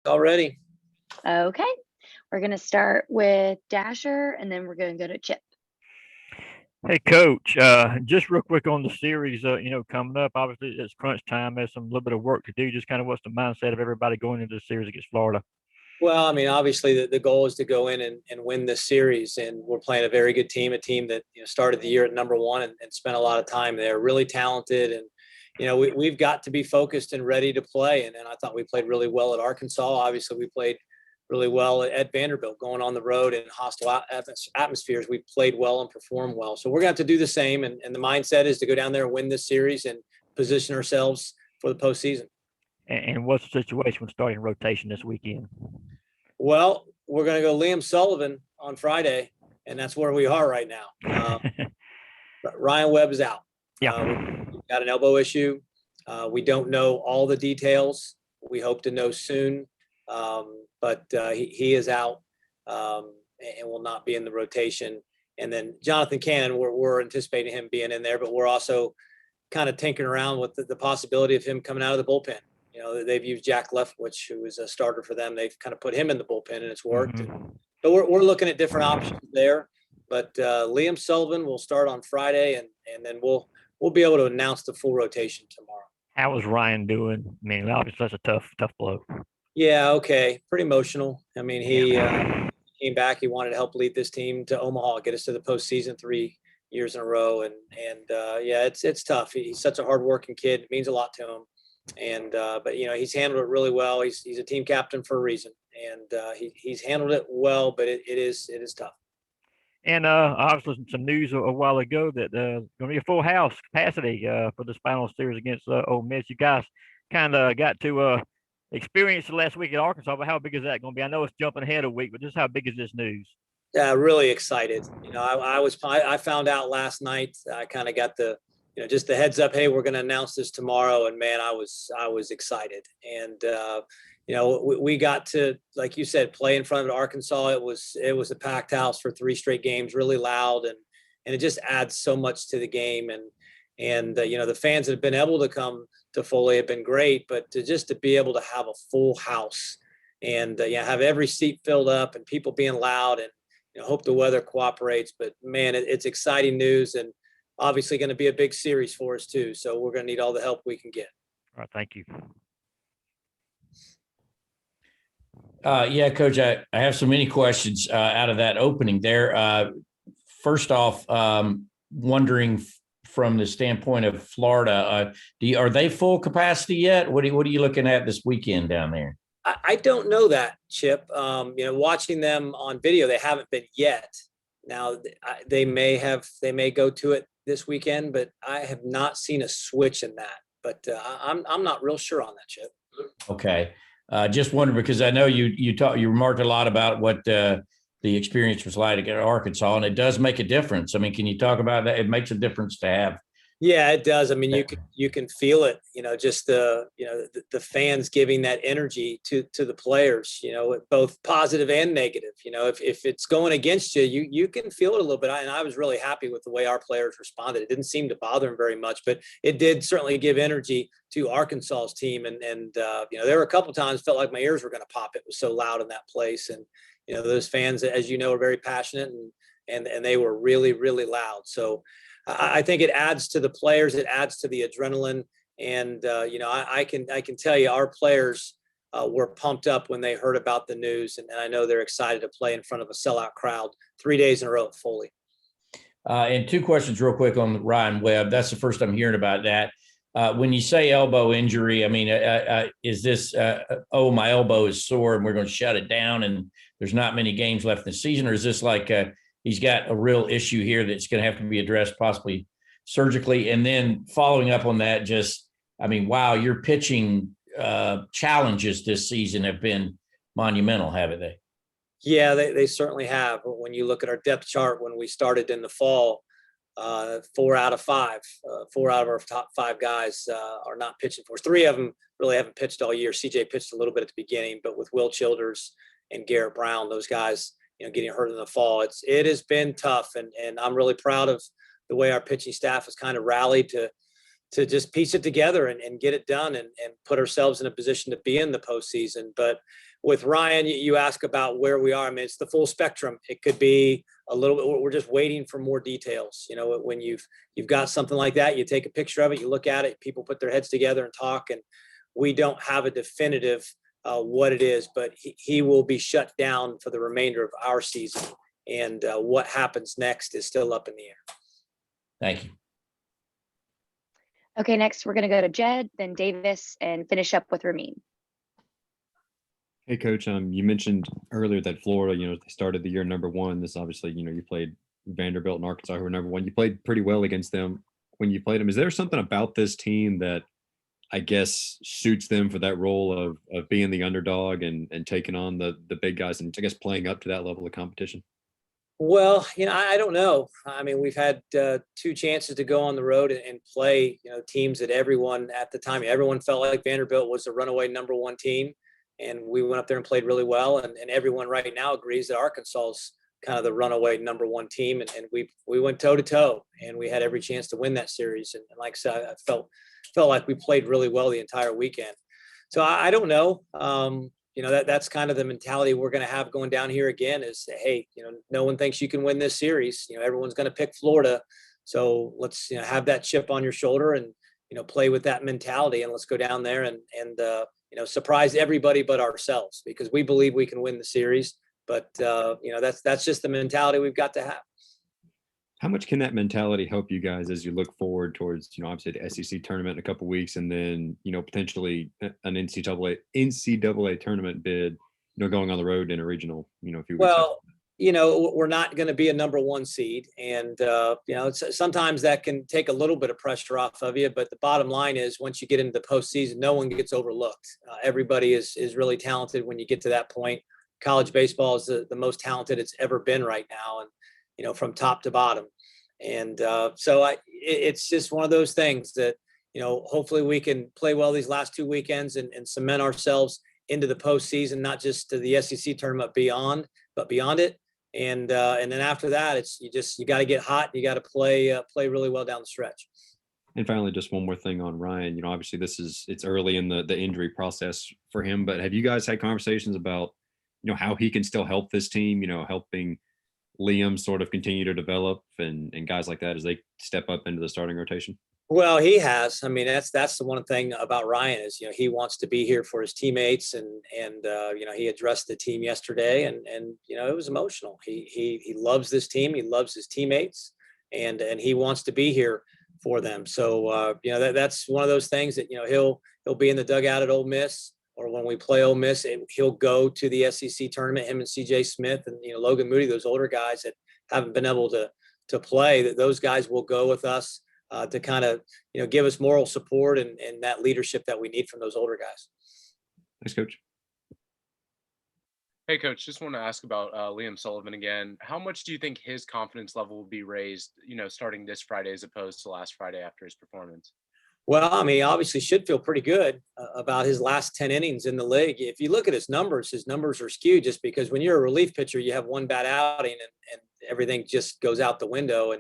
Already. Okay. We're going to start with Dasher, and then we're going to go to Chip. Hey, Coach. Just real quick on the series. Coming up. Obviously, it's crunch time. There's some little bit of work to do. Just kind of what's the mindset of everybody going into the series against Florida? Well, I mean, obviously the goal is to go in and win this series, and we're playing a very good team, a team that started the year at number one and spent a lot of time there. Really talented, and we've got to be focused and ready to play. And I thought we played really well at Arkansas. Obviously, we played really well at Vanderbilt, going on the road in hostile atmospheres. We played well and performed well. So we're going to have to do the same. And the mindset is to go down there and win this series and position ourselves for the postseason. And what's the situation with starting rotation this weekend? Well, we're going to go Liam Sullivan on Friday, and that's where we are right now. Ryan Webb is out. Yeah. We've got an elbow issue. We don't know all the details. We hope to know soon. But he is out and will not be in the rotation. And then Jonathan Cannon, we're anticipating him being in there, but we're also kind of tinkering around with the possibility of him coming out of the bullpen. They've used Jack Leftwich, who is a starter for them. They've kind of put him in the bullpen, and it's worked. Mm-hmm. So we're looking at different options there. But Liam Sullivan will start on Friday, and then we'll be able to announce the full rotation tomorrow. How is Ryan doing? I mean, obviously that's a tough blow. Yeah, okay. Pretty emotional. I mean, he came back. He wanted to help lead this team to Omaha, get us to the postseason 3 years in a row. And yeah, it's tough. He's such a hardworking kid. It means a lot to him. And but he's handled it really well. He's a team captain for a reason, and he's handled it well. But it is tough. And I was listening to some news a while ago that going to be a full house capacity for this final series against Ole Miss. You guys kind of got to experience the last week at Arkansas, but how big is that going to be? I know it's jumping ahead a week, but just how big is this news? Yeah, really excited. I found out last night. I kind of got the just the heads up. Hey, we're going to announce this tomorrow, and man, I was excited. And we got to, like you said, play in front of Arkansas. It was a packed house for 3 straight games, really loud, and it just adds so much to the game. And the fans that have been able to come to Foley have been great, but to be able to have a full house and have every seat filled up and people being loud, and hope the weather cooperates. But man, it's exciting news, and obviously going to be a big series for us too. So we're going to need all the help we can get. All right, thank you. Yeah, Coach, I have so many questions out of that opening there. First off, wondering from the standpoint of Florida, are they full capacity yet? What are you looking at this weekend down there? I don't know that, Chip. Watching them on video, they haven't been yet. Now they may go to it this weekend, but I have not seen a switch in that. But I'm not real sure on that, Chip. Okay. Just wondering, because I know you remarked a lot about what the experience was like at Arkansas, and it does make a difference. I mean, can you talk about that? It makes a difference to have. Yeah, it does. I mean, you can feel it. Just the fans giving that energy to the players. Both positive and negative. If it's going against you, you can feel it a little bit. And I was really happy with the way our players responded. It didn't seem to bother them very much, but it did certainly give energy to Arkansas's team. And there were a couple of times felt like my ears were going to pop. It was so loud in that place. And those fans, as you know, are very passionate, and they were really, really loud. So I think it adds to the players. It adds to the adrenaline. And, I can tell you our players were pumped up when they heard about the news. And I know they're excited to play in front of a sellout crowd 3 days in a row at Foley. And 2 questions real quick on Ryan Webb. That's the first I'm hearing about that. When you say elbow injury, I mean, is this, my elbow is sore and we're going to shut it down and there's not many games left in the season? Or is this like he's got a real issue here that's going to have to be addressed possibly surgically? And then following up on that, wow, your pitching challenges this season have been monumental, haven't they? Yeah, they certainly have. When you look at our depth chart, when we started in the fall, 4 out of 5, 4 out of our top 5 guys are not pitching for us. 3 of them really haven't pitched all year. CJ pitched a little bit at the beginning, but with Will Childers and Garrett Brown, those guys, getting hurt in the fall, it has been tough. And I'm really proud of the way our pitching staff has kind of rallied to just piece it together and get it done and put ourselves in a position to be in the postseason. But with Ryan, you ask about where we are. I mean, it's the full spectrum. It could be a little bit, we're just waiting for more details. You know, when you've got something like that, you take a picture of it, you look at it, people put their heads together and talk, and we don't have a definitive what it is, but he will be shut down for the remainder of our season. And what happens next is still up in the air. Thank you. Okay, next we're going to go to Jed, then Davis, and finish up with Ramin. Hey, Coach. You mentioned earlier that Florida, they started the year #1. This obviously, you played Vanderbilt and Arkansas, who were #1. You played pretty well against them when you played them. Is there something about this team that I guess suits them for that role of being the underdog and taking on the big guys and I guess playing up to that level of competition? Well, I don't know. I mean, we've had 2 chances to go on the road and play, teams that everyone at the time, everyone felt like Vanderbilt was the runaway #1 team. And we went up there and played really well. And everyone right now agrees that Arkansas is kind of the runaway #1 team. And we went toe to toe, and we had every chance to win that series. And like I said, I felt like we played really well the entire weekend. So I don't know. That's kind of the mentality we're going to have going down here again is, hey, no one thinks you can win this series. Everyone's going to pick Florida. So let's have that chip on your shoulder and, play with that mentality, and let's go down there and surprise everybody but ourselves, because we believe we can win the series. But, that's just the mentality we've got to have. How much can that mentality help you guys as you look forward towards, obviously the SEC tournament in a couple of weeks, and then, potentially an NCAA tournament bid, going on the road in a regional, a few weeks Well, we're not going to be a #1 seed. And, sometimes that can take a little bit of pressure off of you. But the bottom line is, once you get into the postseason, no one gets overlooked. Everybody is really talented when you get to that point. College baseball is the most talented it's ever been right now. And, from top to bottom. And it's just one of those things that, hopefully we can play well these last 2 weekends and cement ourselves into the postseason, not just to the SEC tournament but beyond it. And then after that, it's you got to get hot. You got to play really well down the stretch. And finally, just one more thing on Ryan. Obviously it's early in the injury process for him, but have you guys had conversations about, how he can still help this team, helping Liam sort of continue to develop and guys like that as they step up into the starting rotation? Well, he has. I mean, that's the one thing about Ryan is, he wants to be here for his teammates, and he addressed the team yesterday, and it was emotional. He loves this team. He loves his teammates, and he wants to be here for them. So, that's one of those things that, he'll be in the dugout at Ole Miss, or when we play Ole Miss, he'll go to the SEC tournament, him and CJ Smith and, Logan Moody, those older guys that haven't been able to play, that those guys will go with us to kind of, give us moral support and that leadership that we need from those older guys. Thanks, Coach. Hey, Coach, just want to ask about Liam Sullivan again. How much do you think his confidence level will be raised, starting this Friday as opposed to last Friday after his performance? Well, I mean, he obviously should feel pretty good about his last 10 innings in the league. If you look at his numbers are skewed just because when you're a relief pitcher, you have one bad outing and everything just goes out the window.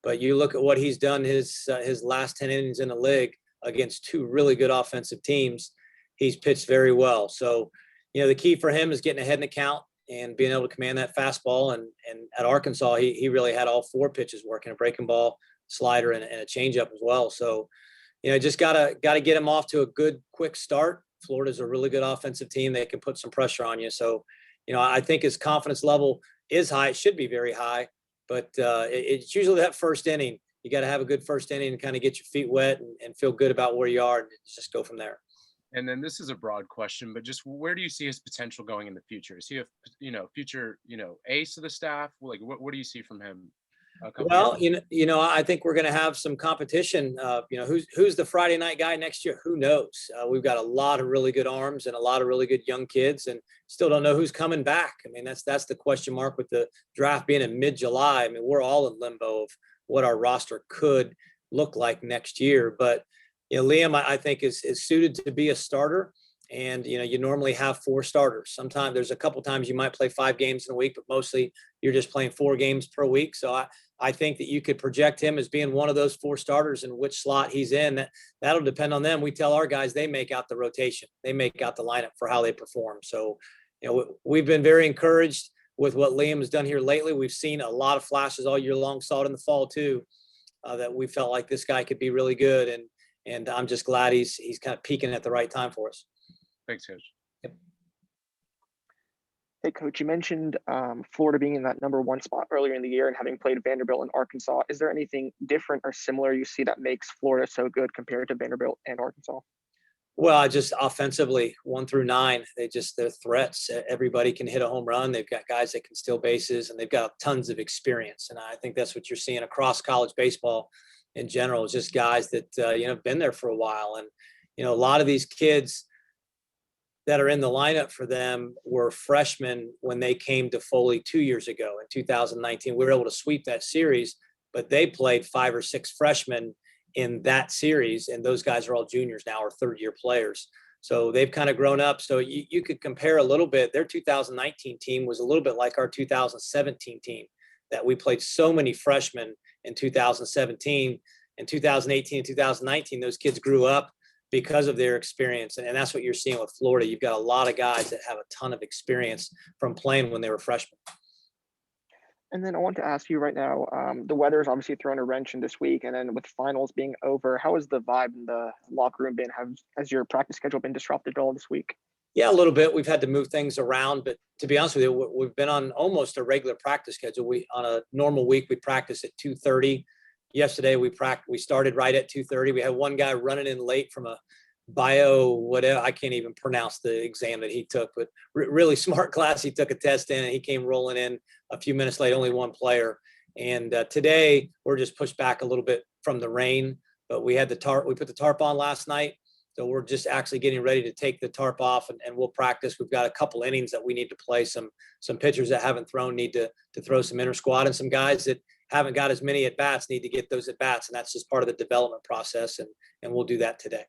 But you look at what he's done his last 10 innings in the league against 2 really good offensive teams. He's pitched very well. So, the key for him is getting ahead in the count and being able to command that fastball. And at Arkansas, he really had all 4 pitches working, a breaking ball, slider, and a changeup as well. So, just gotta get him off to a good, quick start. Florida's a really good offensive team. They can put some pressure on you. So, I think his confidence level is high. It should be very high, but it's usually that first inning. You got to have a good first inning and kind of get your feet wet and feel good about where you are and just go from there. And then this is a broad question, but just where do you see his potential going in the future? Is he a, future, ace of the staff? Like, what do you see from him? Well, I think we're going to have some competition. Who's the Friday night guy next year? Who knows? We've got a lot of really good arms and a lot of really good young kids, and still don't know who's coming back. I mean, that's the question mark with the draft being in mid-July. I mean, we're all in limbo of what our roster could look like next year. But Liam, I think is suited to be a starter. And, you normally have 4 starters. Sometimes there's a couple times you might play 5 games in a week, but mostly you're just playing 4 games per week. So I think that you could project him as being one of those 4 starters, and which slot he's in. That'll depend on them. We tell our guys, they make out the rotation. They make out the lineup for how they perform. So, we've been very encouraged with what Liam has done here lately. We've seen a lot of flashes all year long, saw it in the fall too, that we felt like this guy could be really good. And I'm just glad he's kind of peaking at the right time for us. Thanks, Coach. Hey, Coach, you mentioned Florida being in that #1 spot earlier in the year and having played Vanderbilt and Arkansas. Is there anything different or similar you see that makes Florida so good compared to Vanderbilt and Arkansas? Well, just offensively, 1 through 9, they're threats. Everybody can hit a home run. They've got guys that can steal bases, and they've got tons of experience. And I think that's what you're seeing across college baseball in general, is just guys that, have been there for a while. And, a lot of these kids that are in the lineup for them were freshmen when they came to Foley 2 years ago in 2019. We were able to sweep that series, but they played 5 or 6 freshmen in that series, and those guys are all juniors now or third-year players. So they've kind of grown up. So you could compare a little bit. Their 2019 team was a little bit like our 2017 team, that we played so many freshmen in 2017. In 2018 and 2019, those kids grew up because of their experience. And that's what you're seeing with Florida. You've got a lot of guys that have a ton of experience from playing when they were freshmen. And then I want to ask you right now, the weather has obviously thrown a wrench in this week, and then with finals being over, how has the vibe in the locker room been? Has your practice schedule been disrupted at all this week? Yeah, a little bit. We've had to move things around, but to be honest with you, we've been on almost a regular practice schedule. On a normal week, we practice at 2:30. Yesterday, we started right at 2:30. We had one guy running in late from a whatever, I can't even pronounce the exam that he took, but really smart class. He took a test in and he came rolling in a few minutes late, only one player. And today we're just pushed back a little bit from the rain, but we put the tarp on last night. So we're just actually getting ready to take the tarp off, and we'll practice. We've got a couple innings that we need to play. Some pitchers that haven't thrown need to throw some inter squad, and some guys that haven't got as many at bats need to get those at bats. And that's just part of the development process. And we'll do that today.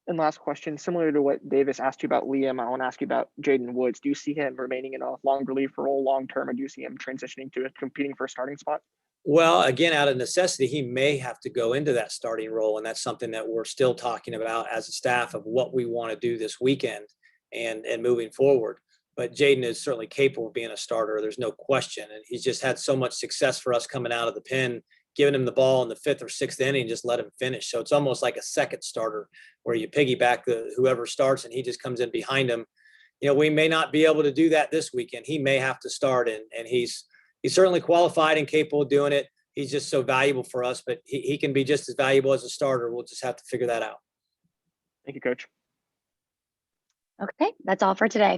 And last question, similar to what Davis asked you about Liam, I want to ask you about Jaden Woods. Do you see him remaining in a long relief role long term, or do you see him transitioning to competing for a starting spot? Well, again, out of necessity, he may have to go into that starting role. And that's something that we're still talking about as a staff of what we want to do this weekend and moving forward. But Jaden is certainly capable of being a starter. There's no question. And he's just had so much success for us coming out of the pen, giving him the ball in the 5th or 6th inning, just let him finish. So it's almost like a second starter where you piggyback whoever starts and he just comes in behind him. We may not be able to do that this weekend. He may have to start, and he's certainly qualified and capable of doing it. He's just so valuable for us, but he can be just as valuable as a starter. We'll just have to figure that out. Thank you, Coach. Okay, that's all for today.